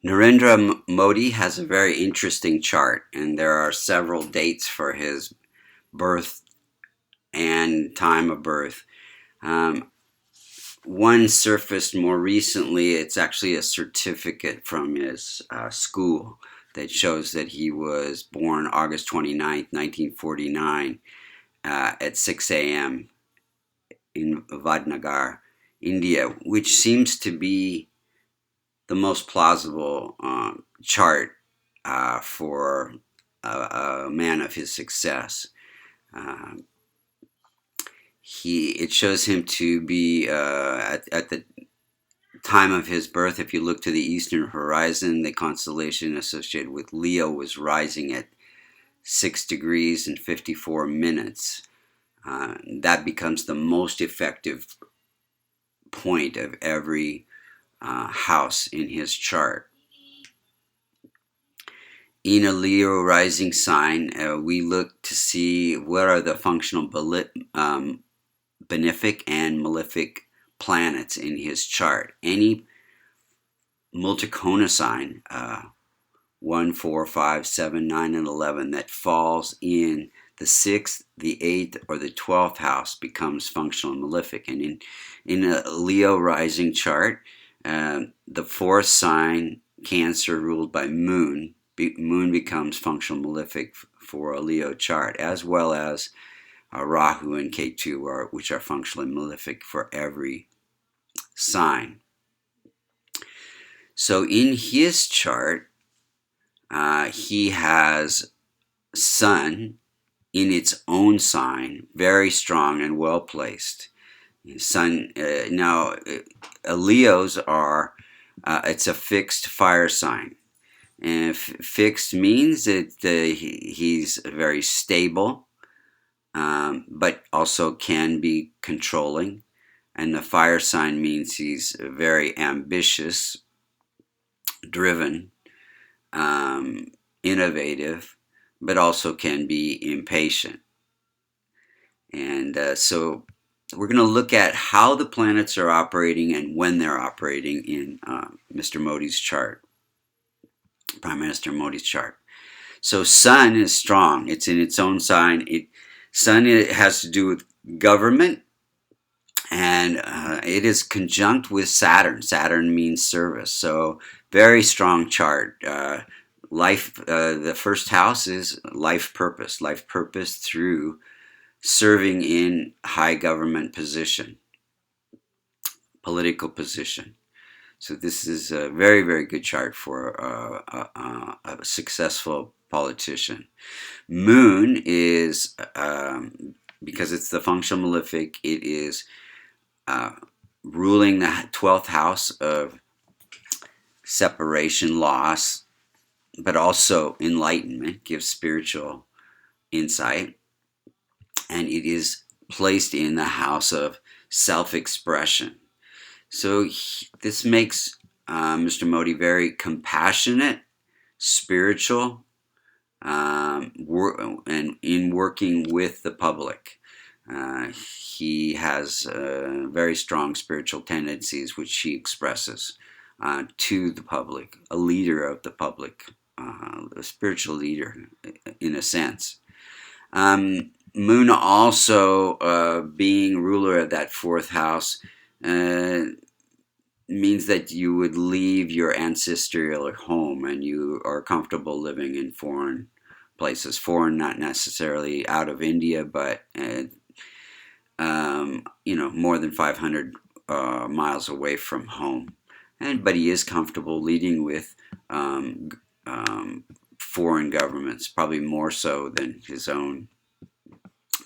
Narendra Modi has a very interesting chart, and there are several dates for his birth and time of birth. Um, One surfaced more recently. It's actually a certificate from his school that shows that he was born August 29th, 1949, at 6 a.m. in Vadnagar, India, which seems to be the most plausible chart for a man of his success. Uh, it shows him to be at the time of his birth. If you look to the eastern horizon, the constellation associated with Leo was rising at 6 degrees and 54 minutes. That becomes the most effective point of every house in his chart. In a Leo rising sign, we look to see what are the functional benefic and malefic planets in his chart. Any multicona sign, 1, 4, 5, 7, 9, and 11, that falls in the 6th, the 8th, or the 12th house becomes functional and malefic. And in a Leo rising chart, the 4th sign, Cancer, ruled by Moon, Moon becomes functional malefic for a Leo chart, as well as Rahu and Ketu, which are functionally malefic for every sign. So in his chart, he has Sun in its own sign, very strong and well placed. Sun now, Leos are it's a fixed fire sign. And fixed means that he's very stable, but also can be controlling. And the fire sign means he's very ambitious, driven, innovative, but also can be impatient. And so we're going to look at how the planets are operating and when they're operating in Mr. Modi's chart. Prime Minister Modi's chart. So Sun is strong. It's in its own sign. Sun has to do with government, and it is conjunct with Saturn. Saturn means service. So very strong chart. Life. The first house is life purpose. Life purpose through serving in high government position, political position. So this is a very, very good chart for a successful politician. Moon is, because it's the functional malefic, it is ruling the 12th house of separation, loss, but also enlightenment, gives spiritual insight. And it is placed in the house of self-expression. So this makes Mr. Modi very compassionate, spiritual, and in working with the public. He has very strong spiritual tendencies, which he expresses to the public, a leader of the public, a spiritual leader in a sense. Moon also being ruler of that 4th house means that you would leave your ancestral home and you are comfortable living in foreign places. Foreign, not necessarily out of India, but more than 500 miles away from home. But he is comfortable leading with foreign governments, probably more so than his own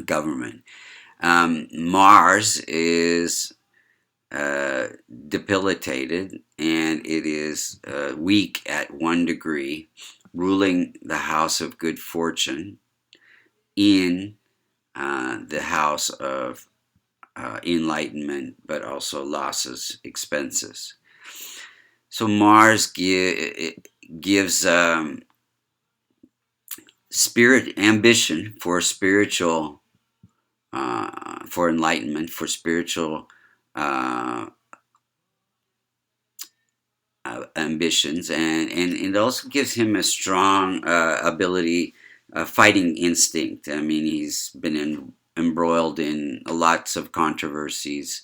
government. Mars is debilitated, and it is weak at 1 degree, ruling the house of good fortune in the house of enlightenment, but also losses, expenses. So Mars gives spirit ambition for spiritual, for enlightenment, for spiritual ambitions, and it also gives him a strong ability, fighting instinct. I mean, he's been embroiled in lots of controversies,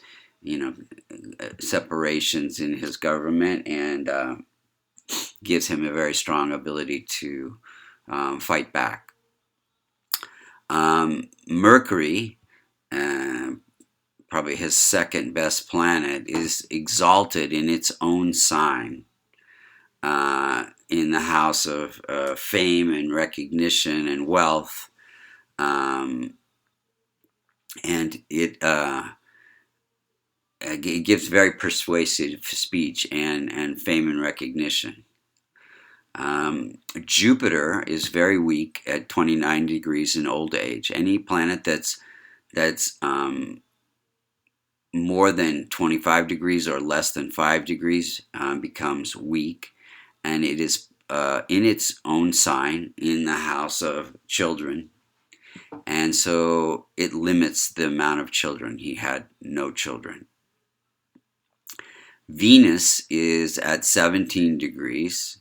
separations in his government, and gives him a very strong ability to fight back. Mercury, probably his second best planet, is exalted in its own sign, in the house of fame and recognition and wealth, and it gives very persuasive speech and fame and recognition. Jupiter is very weak at 29 degrees in old age. Any planet that's more than 25 degrees or less than 5 degrees becomes weak, and it is in its own sign in the house of children, and so it limits the amount of children. He had no children. Venus is at 17 degrees.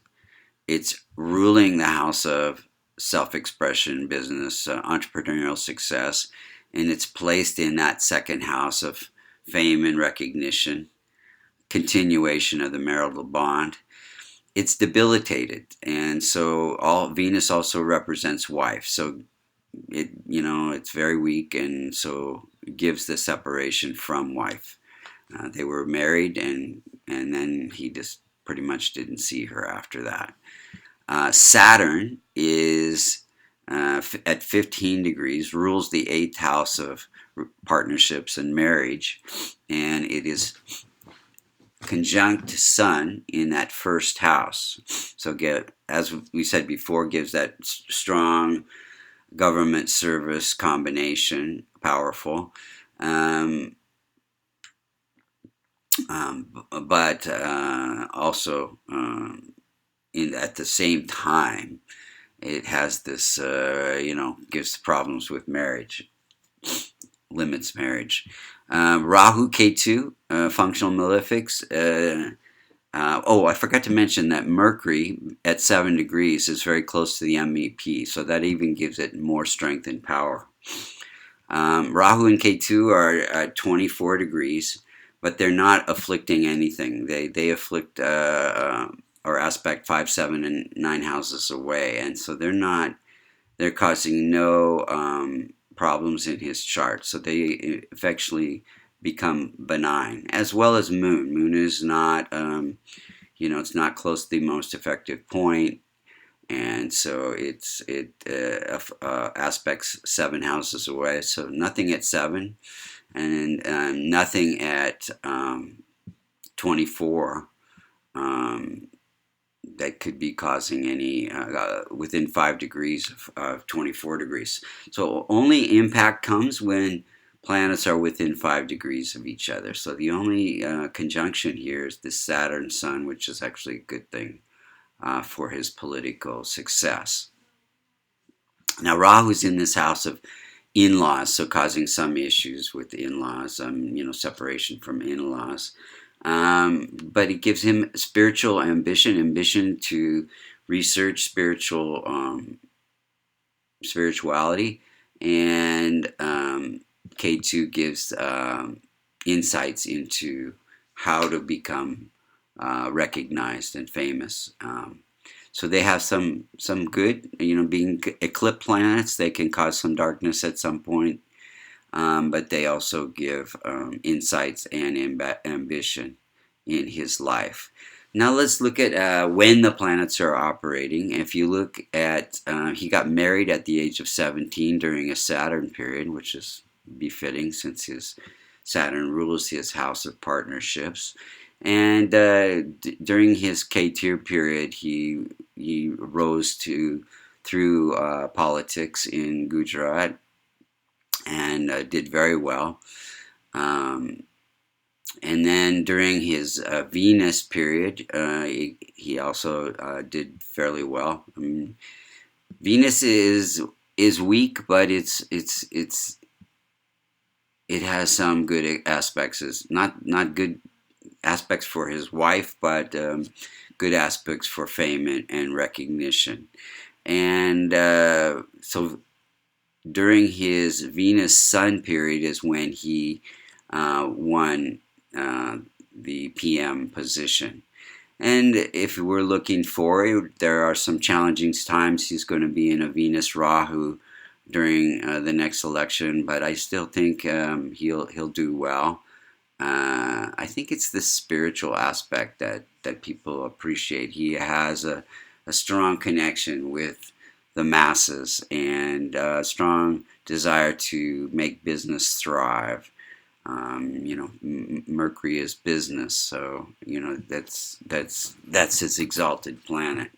It's ruling the house of self-expression, business, entrepreneurial success, and it's placed in that second house of fame and recognition, continuation of the marital bond. It's debilitated, and so Venus also represents wife. So it's very weak, and so it gives the separation from wife. They were married, and then he just pretty much didn't see her after that. Saturn is at 15 degrees, rules the 8th house of partnerships and marriage, and it is conjunct Sun in that first house. So as we said before, gives that strong government service combination, powerful. But also at the same time, it has this, gives problems with marriage, limits marriage. Rahu Ketu, functional malefics. I forgot to mention that Mercury at 7 degrees is very close to the MEP, so that even gives it more strength and power. Rahu and Ketu are at 24 degrees, but they're not afflicting anything. They afflict or aspect 5, 7, and 9 houses away, and so they're causing no problems in his chart. So they effectively become benign, as well as Moon. Moon is not, it's not close to the most effective point, and so it aspects 7 houses away. So nothing at 7, and nothing at 24 that could be causing any within 5 degrees of 24 degrees. So only impact comes when planets are within 5 degrees of each other. So the only conjunction here is the Saturn Sun, which is actually a good thing for his political success. Now Rahu's in this house of in-laws, so causing some issues with in-laws, separation from in-laws. But it gives him spiritual ambition to research spirituality, and K2 gives insights into how to become recognized and famous. So they have some good, being eclipse planets, they can cause some darkness at some point. But they also give insights and ambition in his life. Now let's look at when the planets are operating. If you look at, he got married at the age of 17 during a Saturn period, which is befitting since his Saturn rules his house of partnerships. And during his K-tier period, he rose through politics in Gujarat, and did very well. And then during his Venus period, he also did fairly well. I mean, Venus is weak, but it has some good aspects. It's not good aspects for his wife, but good aspects for fame and recognition. And so during his Venus Sun period is when he won the PM position. And if we're looking forward, there are some challenging times. He's going to be in a Venus Rahu during the next election, but I still think he'll do well. I think it's the spiritual aspect that people appreciate. He has a strong connection with the masses and a strong desire to make business thrive. Mercury is business, so that's his exalted planet.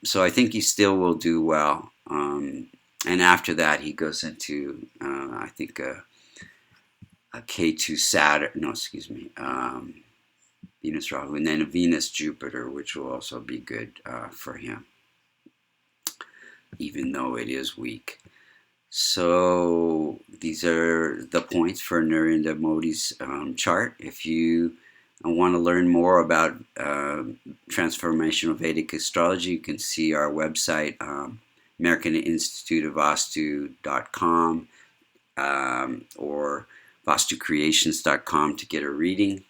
So I think he still will do well. And after that, he goes into I think a K2 Saturn. No, excuse me. Venus Rahu, and then a Venus Jupiter, which will also be good for him, even though it is weak. So these are the points for Narendra Modi's chart. If you want to learn more about transformational Vedic astrology, you can see our website, American Institute of Vastu.com, or vastucreations.com to get a reading,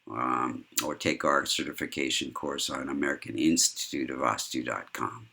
or take our certification course on American Institute of Vastu.com.